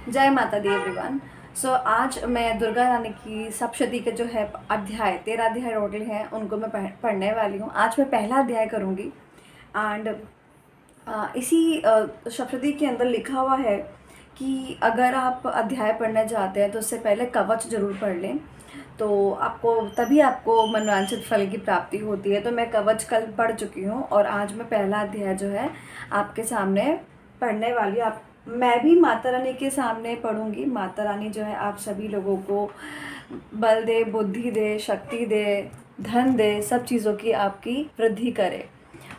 जय माता दी एवरीवन। सो आज मैं दुर्गा रानी की सप्तशती के जो है अध्याय 13 अध्याय टोटल हैं उनको मैं पढ़ने वाली हूँ। आज मैं पहला अध्याय करूँगी एंड इसी सप्तशती के अंदर लिखा हुआ है कि अगर आप अध्याय पढ़ना चाहते हैं तो उससे पहले कवच जरूर पढ़ लें, तो आपको मनोवांछित फल की प्राप्ति होती है। तो मैं कवच कल पढ़ चुकी हूँ और आज मैं पहला अध्याय जो है आपके सामने पढ़ने वाली हूँ। मैं भी माता रानी के सामने पढ़ूंगी। माता रानी जो है आप सभी लोगों को बल दे, बुद्धि दे, शक्ति दे, धन दे, सब चीज़ों की आपकी वृद्धि करे।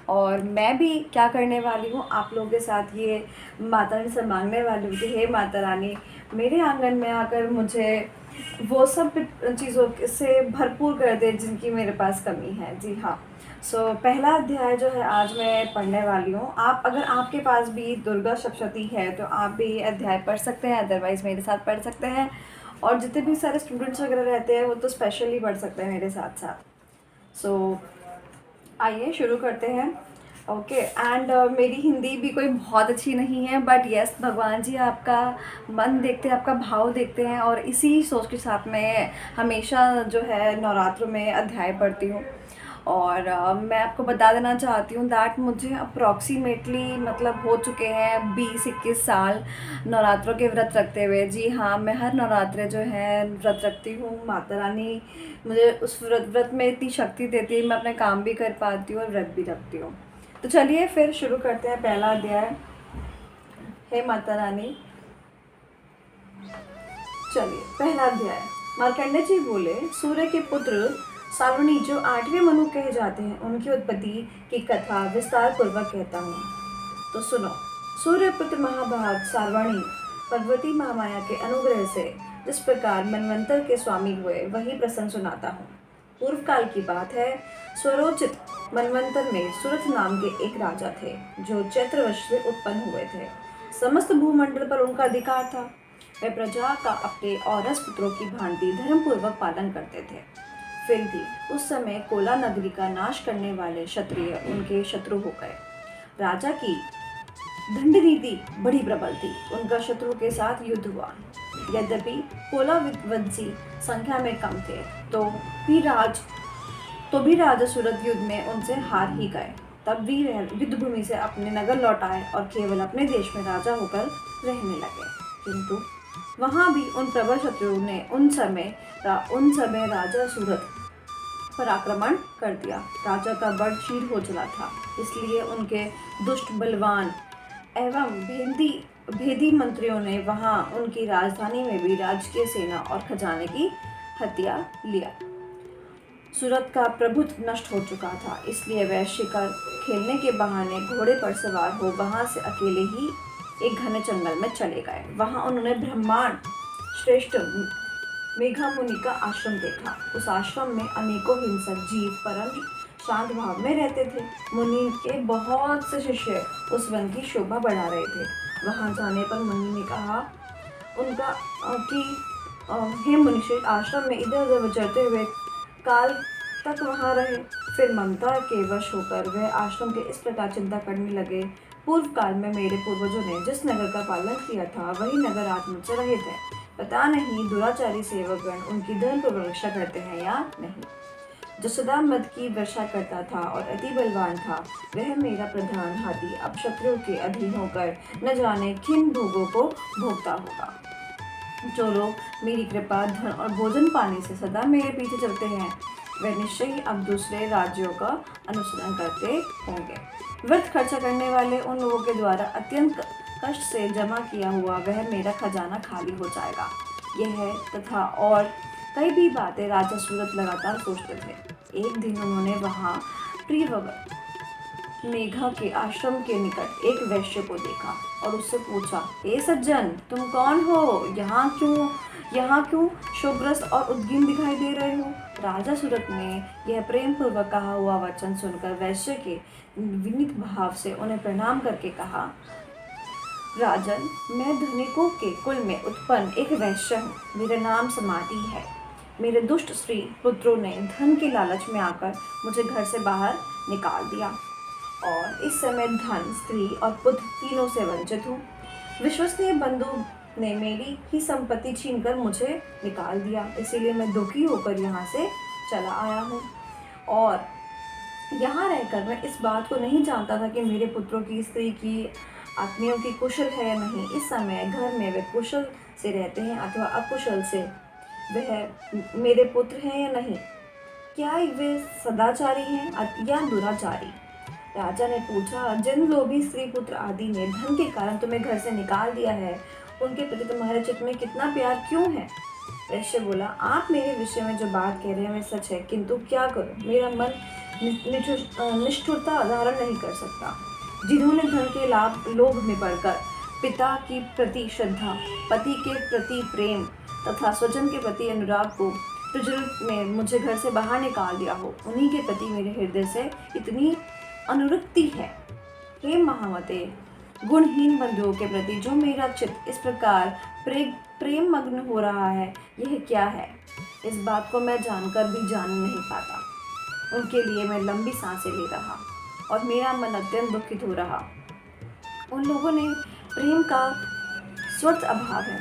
और मैं भी क्या करने वाली हूँ, आप लोगों के साथ ये माता रानी से मांगने वाली हूँ कि हे माता रानी, मेरे आंगन में आकर मुझे वो सब चीज़ों से भरपूर कर दे जिनकी मेरे पास कमी है। जी हाँ। पहला अध्याय जो है आज मैं पढ़ने वाली हूँ। आप अगर आपके पास भी दुर्गा सप्तशती है तो आप भी ये अध्याय पढ़ सकते हैं, अदरवाइज़ मेरे साथ पढ़ सकते हैं। और जितने भी सारे स्टूडेंट्स वगैरह रहते हैं वो तो स्पेशली पढ़ सकते हैं मेरे साथ साथ। आइए शुरू करते हैं। ओके एंड मेरी हिंदी भी कोई बहुत अच्छी नहीं है, बट यस, भगवान जी आपका मन देखते हैं, आपका भाव देखते हैं। और इसी सोच के साथ मैं हमेशा जो है नवरात्रों में अध्याय पढ़ती हूँ। और मैं आपको बता देना चाहती हूँ दैट मुझे अप्रॉक्सीमेटली मतलब हो चुके हैं 20-21 साल नवरात्रों के व्रत रखते हुए। जी हाँ, मैं हर नवरात्रे जो है व्रत रखती हूँ। माता रानी मुझे उस व्रत में इतनी शक्ति देती है, मैं अपने काम भी कर पाती हूँ और व्रत भी रखती हूँ। तो चलिए फिर शुरू करते हैं पहला अध्याय। हे माता रानी, चलिए पहला अध्याय। मार्कंडेय जी बोले, सूर्य के पुत्र सावर्णी जो 8वें मनु कहे जाते हैं, उनकी उत्पत्ति की कथा विस्तार पूर्वक कहता हूँ, तो सुनो। सूर्यपुत्र महाभाग सावर्णी भगवती महामाया के अनुग्रह से जिस प्रकार मनवंतर के स्वामी हुए वही प्रसंग सुनाता हूँ। पूर्व काल की बात है। स्वरोचित मनवंतर में सूरथ नाम के एक राजा थे जो चैत्र वर्ष में उत्पन्न हुए थे। समस्त भूमंडल पर उनका अधिकार था। वे प्रजा का अपने औरस पुत्रों की भांति धर्मपूर्वक पालन करते थे। फिर भी उस समय कोला नगरी का नाश करने वाले क्षत्रिय उनके शत्रु हो गए। राजा की दंड नीति बड़ी प्रबल थी। उनका शत्रु के साथ युद्ध हुआ। यद्यपि कोला वंशी संख्या में कम थे तो भी राजा सूरत युद्ध में उनसे हार ही गए। तब भी युद्ध भूमि से अपने नगर लौट आए और केवल अपने देश में राजा होकर रहने लगे। किंतु वहां भी उन प्रबल शत्रुओं ने उन समय राजा सूरत पर आक्रमण कर दिया। राजा का बड़ क्षीण हो चला था, इसलिए उनके दुष्ट, बलवान एवं भेदी मंत्रियों ने वहां उनकी राजधानी में भी राजकीय सेना और खजाने की हत्या लिया। सूरत का प्रभुत्व नष्ट हो चुका था, इसलिए वह शिकार खेलने के बहाने घोड़े पर सवार हो वहां से अकेले ही एक घने जंगल में चले गए। वहां उन्होंने ब्रह्मांड श्रेष्ठ मेघा मुनि का आश्रम देखा। उस आश्रम में अनेकों हिंसक जीव परम शांत भाव में रहते थे। मुनि के बहुत से शिष्य उस वन की शोभा बढ़ा रहे थे। वहां जाने पर मुनि ने कहा उनका कि हे मुनिश्री, आश्रम में इधर उधर विचरते हुए काल तक वहां रहे। फिर ममता के वश होकर वह आश्रम के इस प्रकार चिंता करने लगे, पूर्व काल में मेरे पूर्वजों ने जिस नगर का पालन किया था वही नगर आज मुझसे रहित है। पता नहीं दुराचारी सेवकगण उनकी धर्म पर रक्षा करते हैं या नहीं। जो सदा मद की वर्षा करता था और अति बलवान था, वह मेरा प्रधान हाथी अब शत्रुओं के अधीन होकर न जाने किन भोगों को भोगता होगा। जो लोग मेरी कृपा, धन और भोजन पाने से सदा मेरे पीछे चलते हैं, वे निश्चय ही अब दूसरे राज्यों का अनुसरण करते होंगे। व्यर्थ खर्चा करने वाले उन लोगों के द्वारा अत्यंत कष्ट से जमा किया हुआ वह मेरा खजाना खाली हो जाएगा। यह तथा और कई भी बातें राजा सूरत लगातार सोचते थे। एक दिन उन्होंने वहां प्रियव्रत मेघा के आश्रम के निकट एक वैश्य को देखा और उससे पूछा, हे सज्जन, तुम कौन हो? यहाँ क्यों शोकग्रस्त और उद्गीन दिखाई दे रहे हो? राजा सूरत ने यह प्रेम पूर्वक कहा हुआ वचन सुनकर वैश्य के विनीत भाव से उन्हें प्रणाम करके कहा, राजन, मैं धनिकों के कुल में उत्पन्न एक वैश्य हूँ। मेरा नाम समाधि है। मेरे दुष्ट स्त्री पुत्रों ने धन के लालच में आकर मुझे घर से बाहर निकाल दिया और इस समय धन, स्त्री और पुत्र तीनों से वंचित हूँ। विश्वसनीय बंधु ने मेरी ही संपत्ति छीनकर मुझे निकाल दिया, इसीलिए मैं दुखी होकर यहाँ से चला आया हूँ। और यहाँ रहकर मैं इस बात को नहीं जानता था कि मेरे पुत्रों की, स्त्री की, आत्मियों की कुशल है या नहीं। इस समय घर में वे कुशल से रहते हैं अथवा अकुशल से, वह मेरे पुत्र हैं या नहीं, क्या वे सदाचारी हैं या दुराचारी। राजा ने पूछा, जिन लोभी स्त्री पुत्र आदि ने धन के कारण तुम्हें घर से निकाल दिया है, उनके प्रति तुम्हारे चित्त में कितना प्यार क्यों है। वैश्य बोला, आप मेरे विषय में जो बात कह रहे हैं वह सच है, किंतु क्या करूं, मेरा मन निष्ठुरता धारण नहीं कर सकता। जिन्होंने धन के लोभ में पड़कर पिता की प्रति श्रद्धा, पति के प्रति प्रेम तथा स्वजन के प्रति अनुराग को प्रज्वलित में मुझे घर से बाहर निकाल दिया हो, उन्हीं के प्रति मेरे हृदय से इतनी अनुरक्ति है। हे महामते, गुणहीन बंधुओं के प्रति जो मेरा चित्त इस प्रकार प्रेम मग्न हो रहा है, यह क्या है। इस बात को मैं जानकर भी जान नहीं पाता। उनके लिए मैं लंबी सांसें ले रहा और मेरा मन अत्यंत दुखित हो रहा। उन लोगों ने प्रेम का स्वत अभाव है,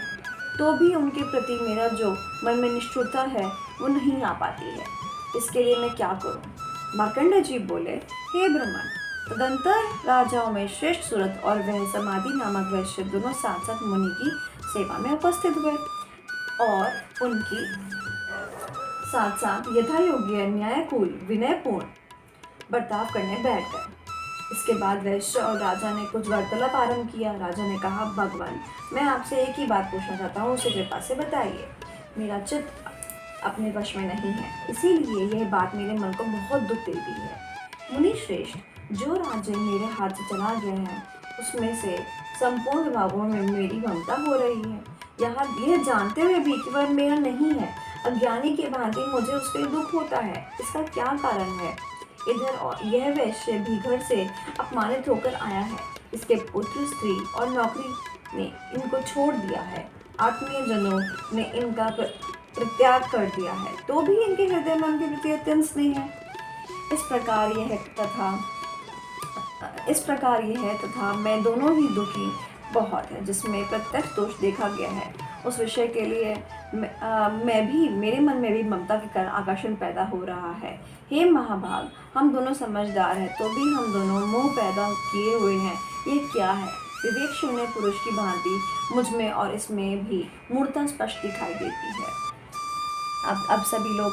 तो भी उनके प्रति मेरा जो मन में निष्ठुरता है वो नहीं आ पाती है। इसके लिए मैं क्या करूं। मार्कंडेय जी बोले, हे ब्रह्मण, तदंतर राजाओं में श्रेष्ठ सुरत और वह समाधि नामक वैश्य दोनों साथ साथ मुनि की सेवा में उपस्थित हुए और उनकी साथ साथ यथा योग्य न्यायकूल विनयपूर्ण बर्ताव करने बैठ गए। इसके बाद वैश्य और राजा ने कुछ वार्तालाप आरंभ किया। राजा ने कहा, भगवान, मैं आपसे एक ही बात पूछना चाहता हूँ, उसे कृपा से बताइए। मेरा चित्त अपने वश में नहीं है, इसीलिए यह बात मेरे मन को बहुत दुख देती है। मुनि श्रेष्ठ, जो राज्य मेरे हाथ से चला गया है उसमें से संपूर्ण विभागों में मेरी ममता हो रही है। यहाँ यह जानते हुए भी कि वह मेरा नहीं है, अज्ञानी के भांति मुझे उसके दुख होता है। इसका क्या कारण है। इधर और यह वैश्य भी घर से अपमानित होकर आया है। इसके पुत्र, स्त्री और नौकरी ने इनको छोड़ दिया है। आत्मीय जनों ने इनका परित्याग कर दिया है, तो भी इनके हृदय में उनके प्रति अत्यंत स्नेह है। इस प्रकार यह है तथा मैं दोनों ही दुखी बहुत है, जिसमें प्रत्यक्ष दोष देखा गया है। उस विषय के लिए मेरे मन में भी ममता के कारण आकर्षण पैदा हो रहा है। हे महाभाग, हम दोनों समझदार हैं, तो भी हम दोनों मोह पैदा किए हुए हैं। ये क्या है। विवेक शून्य पुरुष की भांति मुझ में और इसमें भी मूर्ता स्पष्ट दिखाई देती है। अब सभी लोग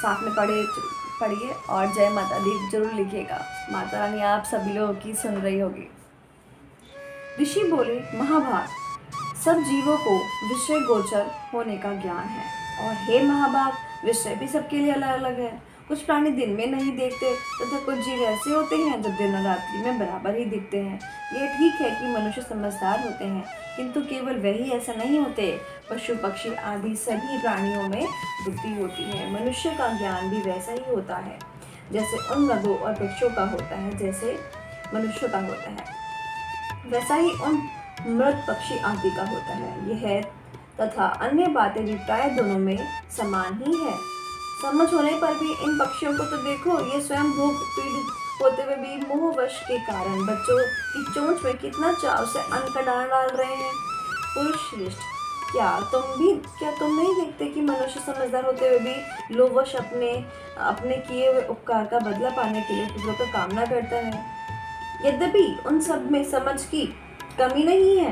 साथ में पढ़िए और जय माता दी जरूर लिखिएगा। माता रानी आप सभी लोगों की सुन रही होगी। ऋषि बोले, महाभाग, सब जीवों को विषय गोचर होने का ज्ञान है, और हे महाभाग, विषय भी सबके लिए अलग अलग है। कुछ प्राणी दिन में नहीं देखते तथा कुछ जीव ऐसे होते हैं जो दिन और रात्रि में बराबर ही दिखते हैं। यह ठीक है कि मनुष्य समझदार होते हैं, किंतु केवल वही ऐसा नहीं होते। पशु पक्षी आदि सभी प्राणियों में बुद्धि होती है। मनुष्य का ज्ञान भी वैसा ही होता है जैसे उन मृगों और वृक्षों का होता है, जैसे मनुष्य का होता है वैसा ही उन मृत पक्षी आदि का होता है। यह तथा अन्य बातें भी प्राय दोनों में समान ही है। समझ होने पर भी इन पक्षियों को तो देखो, ये स्वयं भूख पीड़ित होते हुए भी मोहवश के कारण बच्चों की चोंच में कितना चाव से अन्न का दाना डाल रहे हैं। पुरुष श्रेष्ठ, क्या तुम नहीं देखते कि मनुष्य समझदार होते हुए भी लोभवश अपने किए हुए उपकार का बदला पाने के लिए दूसरों का कामना करता है। यद्यपि उन सब में समझ की कमी नहीं है,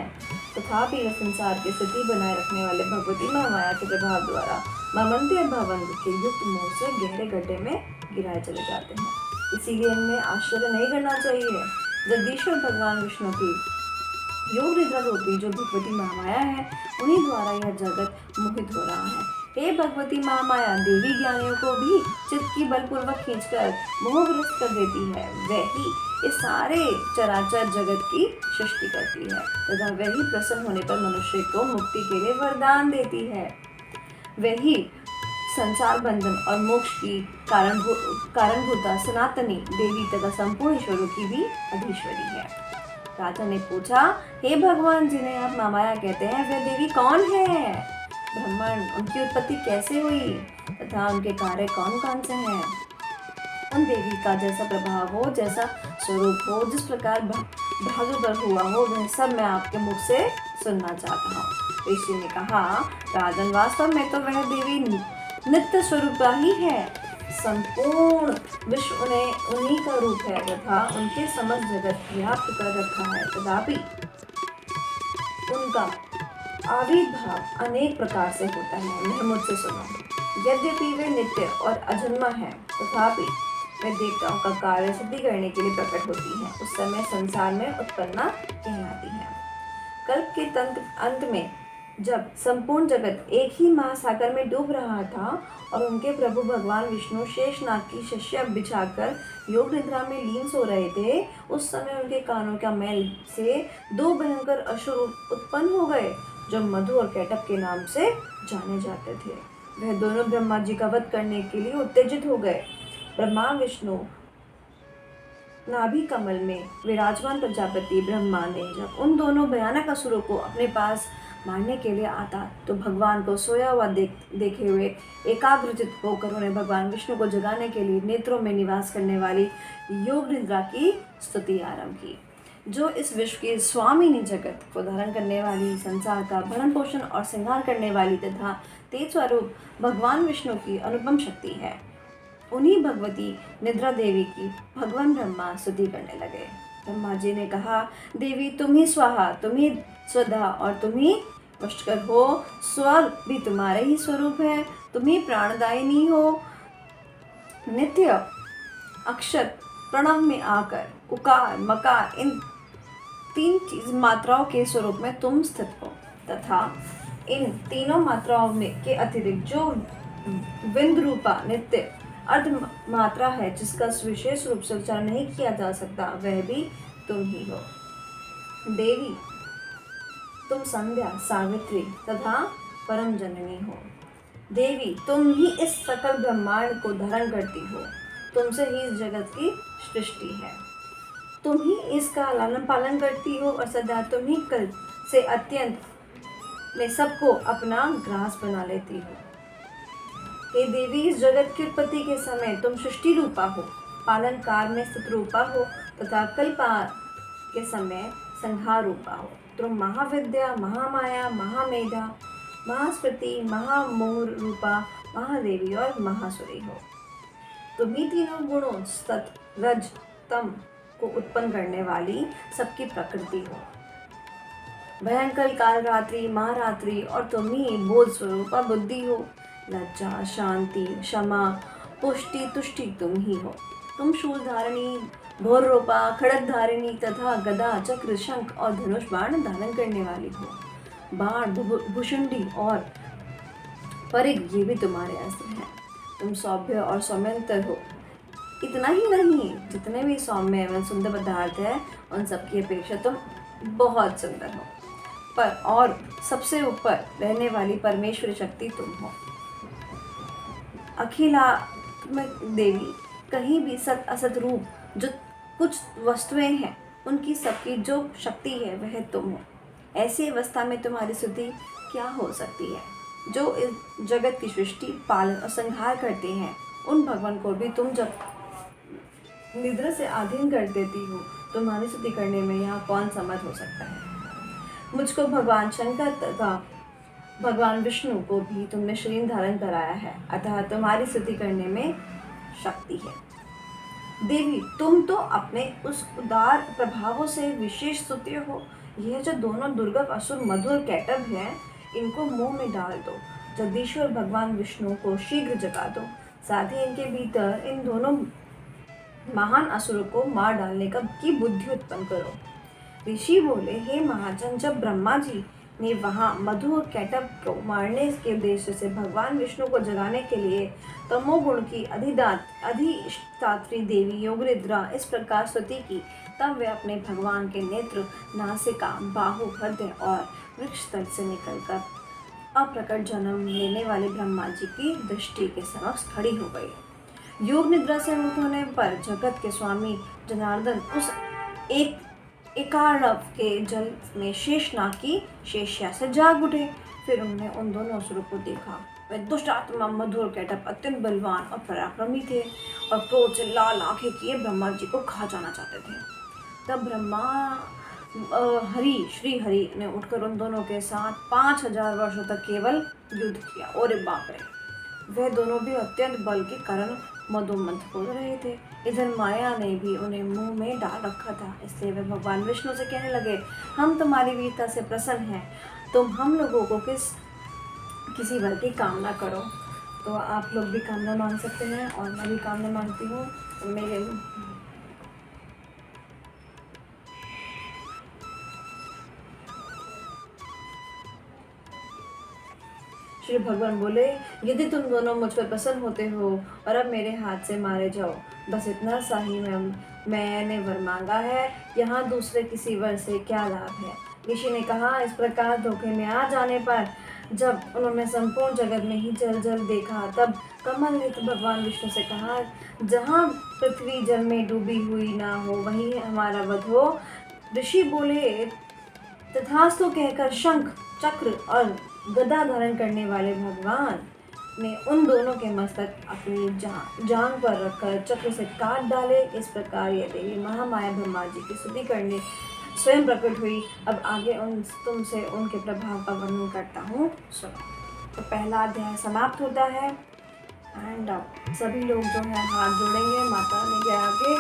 तथापि वह संसार की स्थिति बनाए रखने वाले भगवती महामाया के प्रभाव द्वारा ममंती और भवंत के युक्त मोह से गहरे गड्ढे में गिराए चले जाते हैं। इसीलिए इनमें आश्चर्य नहीं करना चाहिए। जगदीश्वर भगवान विष्णु की योग निद्रा रूपी जो भगवती महामाया है, उन्हीं द्वारा यह जगत मोहित हो रहा है। हे भगवती महामाया, देवी ज्ञानियों को भी चित्त की बलपूर्वक खींचकर मोहग्रस्त कर देती है। वही इस सारे चराचर जगत की सृष्टि करती है तथा वही प्रसन्न होने पर मनुष्य को मुक्ति के लिए वरदान देती है। वही संसार बंधन और मोक्ष की कारणभूता सनातनी देवी तथा संपूर्ण ईश्वरों की भी अधीश्वरी है। राजा ने पूछा, हे भगवान, जिन्हें आप महामाया कहते हैं, वह देवी कौन है। ब्राह्मण, उनकी उत्पत्ति कैसे हुई तथा उनके कार्य कौन कौन से हैं। उन देवी का जैसा प्रभाव हो, जैसा स्वरूप हो, जिस प्रकार धातु पर हुआ हो वह सब मैं आपके मुख से सुनना चाहता हूँ। ऋषि ने कहा, राजन वास्तव में तो वह देवी नित्य स्वरूपा ही है। संपूर्ण विश्व उन्हीं का रूप है तथा उनके समस्त जगत व्याप्त कर रखा है। तथापि उनका आविर्भाव अनेक प्रकार से होता है। मैं मुझसे सुनो। यद्यपि वे नित्य और अजन्मा है तथापि वे देवताओं का कार्य सिद्धि करने के लिए प्रकट होती हैं। उस समय संसार में उत्पन्ना कहलाती है। कल्प के अंत में जब संपूर्ण जगत एक ही महासागर में डूब रहा था और उनके प्रभु भगवान विष्णु शेषनाग की शैया बिछाकर योग निद्रा में लीन सो रहे थे, उस समय उनके कानों का मैल से दो भयंकर असुर उत्पन्न हो गए जो मधु और कैटभ के नाम से जाने जाते थे। वह दोनों ब्रह्मा जी का वध करने के लिए उत्तेजित हो गए। ब्रह्मा विष्णु नाभि कमल में विराजमान प्रजापति ब्रह्मा ने जब उन दोनों भयानक असुरों को अपने पास मारने के लिए आता तो भगवान को सोया हुआ देखे हुए एकाग्रचित होकर उन्हें भगवान विष्णु को जगाने के लिए नेत्रों में निवास करने वाली योग निद्रा की स्तुति आरंभ की, जो इस विश्व की स्वामिनी जगत को धारण करने वाली, संसार का भरण पोषण और श्रृंगार करने वाली तथा तेज स्वरूप भगवान विष्णु की अनुपम शक्ति है। उन्हीं भगवती निद्रा देवी की भगवान ब्रह्मा स्तुति करने लगे। ब्रह्मा जी ने कहा, देवी तुम ही स्वाहा, तुम ही स्वधा और तुम ही पुष्कर हो। स्वर्ग भी तुम्हारे ही स्वरूप है, तुम ही प्राणदायिनी हो। नित्य अक्षर प्रणव में आकर उकार मकार इन तीन चीज मात्राओं के स्वरूप में तुम स्थित हो तथा इन तीनों मात्राओं में के अतिरिक्त जो विंद रूपा नित्य अर्ध मात्रा है जिसका विशेष रूप से उच्चारण नहीं किया जा सकता, वह भी तुम ही हो। देवी तुम संध्या, सावित्री तथा परम जननी हो। देवी तुम ही इस सकल ब्रह्मांड को धारण करती हो, तुमसे ही इस जगत की सृष्टि है, तुम ही इसका लालन पालन करती हो और सदा तुम ही कल से अत्यंत में सबको अपना ग्रास बना लेती हो। हे देवी, इस जगत की उत्पत्ति के समय तुम सृष्टि रूपा हो, पालन काल में स्थित रूपा हो तथा कल्पार के समय संहार रूपा हो। तुम महाविद्या, महामाया, महामेधा, महास्मृति, महामोह रूपा महादेवी और महासुरी हो। तुम ही तीनों गुणों सत रज तम को उत्पन्न करने वाली सबकी प्रकृति हो। भयंकर काल रात्रि, महारात्रि और तुम ही बोध स्वरूपा बुद्धि हो। लज्जा, शांति, क्षमा, पुष्टि, तुष्टि तुम ही हो। तुम शूल धारिणी, भौर रूपा, खड़ग धारिणी तथा गदा, चक्र, शंख और धनुष बाण धारण करने वाली हो। बाण, भुषुंडी और परिग ये भी तुम्हारे अस्त्र हैं। तुम सौभ्य और सौम्यंतर हो। इतना ही नहीं, जितने भी सौम्य एवं सुंदर पदार्थ है उन सबकी अपेक्षा तुम बहुत सुंदर हो। पर और सबसे ऊपर रहने वाली परमेश्वरी शक्ति तुम हो। अखिलात्मक देवी, कहीं भी सत असत रूप जो कुछ वस्तुएं हैं उनकी सबकी जो शक्ति है वह तुम हो। ऐसी अवस्था में तुम्हारी स्तुति क्या हो सकती है? जो इस जगत की सृष्टि, पालन और संहार करते हैं उन भगवान को भी तुम जब निद्रा से अधीन कर देती हो, तुम्हारी स्तुति करने में यहाँ कौन समर्थ हो सकता है? मुझको भगवान शंकर तथा भगवान विष्णु को भी तुमने शरीर धारण कराया है, अतः तुम्हारी स्तुति करने में शक्ति है। देवी, तुम तो अपने उस उदार प्रभावों से विशेष स्तुत्य हो। यह जो दोनों दुर्गम असुर मधु और कैटभ हैं, इनको मुंह में डाल दो। जगदीश्वर भगवान विष्णु को शीघ्र जगा दो। साथ ही इनके भीतर इन दोनों महान असुरों को मार डालने की बुद्धि उत्पन्न करो। ऋषि बोले, हे महाजन, जब ब्रह्मा जी ने वहाँ मधु और कैटभ को मारने के उद्देश्य से भगवान विष्णु को जगाने के लिए तमोगुण की अधिष्ठात्री देवी योगनिद्रा इस प्रकार स्तुति की, तब वे अपने भगवान के नेत्र, नासिका, बाहु, हृदय और वृक्ष तल से निकलकर अप्रकट जन्म लेने वाले ब्रह्मा जी की दृष्टि के समक्ष खड़ी हो गई। योग निद्रा से मुक्त होने पर जगत के स्वामी जनार्दन उस एकार्णव के जल में शेषनाग की शेष्या से जाग उठे। फिर उन्होंने उन दोनों असुरों को देखा। वे दुष्ट आत्मा मधु और कैटभ अत्यंत बलवान और पराक्रमी थे और क्रोध से लाल आंखें किए ब्रह्मा जी को खा जाना चाहते थे। तब ब्रह्मा हरि श्री हरि ने उठकर उन दोनों के साथ 5000 वर्षों तक केवल युद्ध किया। और बाप रे, वह दोनों भी अत्यंत बल के कारण मदोमंथ हो रहे थे। इधर माया ने भी उन्हें मुंह में डाल रखा था, इसलिए वे भगवान विष्णु से कहने लगे, हम तुम्हारी वीरता से प्रसन्न हैं, तुम हम लोगों को किसी वर की कामना करो। तो आप लोग भी कामना मांग सकते हैं और मैं भी कामना मांगती हूँ। मेरे श्री भगवान बोले, यदि तुम दोनों मुझ पर प्रसन्न होते हो और अब मेरे हाथ से मारे जाओ, बस इतना सा ही मैंने वर मांगा है, यहाँ दूसरे किसी वर से क्या लाभ है। ऋषि ने कहा, इस प्रकार धोखे में आ जाने पर जब उन्होंने संपूर्ण जगत में ही जल जल देखा, तब कमल ने तो भगवान विष्णु से कहा, जहाँ पृथ्वी जल में डूबी हुई ना हो वहीं हमारा वध हो। ऋषि बोले, तथास्तु कहकर शंख चक्र और गदा धारण करने वाले भगवान ने उन दोनों के मस्तक अपनी जांग पर रखकर चक्र से काट डाले। इस प्रकार यह देवी महामाया ब्रह्मा जी की स्तुति करने स्वयं प्रकट हुई। अब आगे तुमसे उनके प्रभाव का वर्णन करता हूँ, सुनो। तो पहला अध्याय समाप्त होता है एंड सभी लोग जो है हाथ जोड़ेंगे माता रानी के आगे।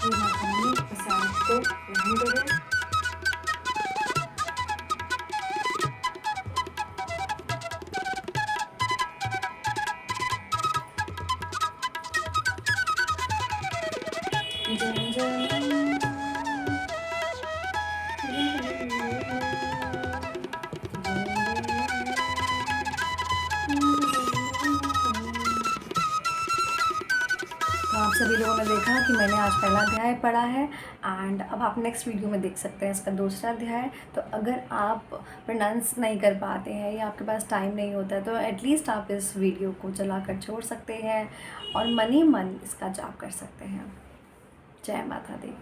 जय माता। माता रानी प्रसाद को ग्रहण करें। जय जय तो आप सभी लोगों ने देखा कि मैंने आज पहला अध्याय पढ़ा है एंड अब आप नेक्स्ट वीडियो में देख सकते हैं इसका दूसरा अध्याय। तो अगर आप प्रोनाउंस नहीं कर पाते हैं या आपके पास टाइम नहीं होता है तो एटलीस्ट आप इस वीडियो को चलाकर छोड़ सकते हैं और मन ही मन इसका जाप कर सकते हैं। जय माता दी।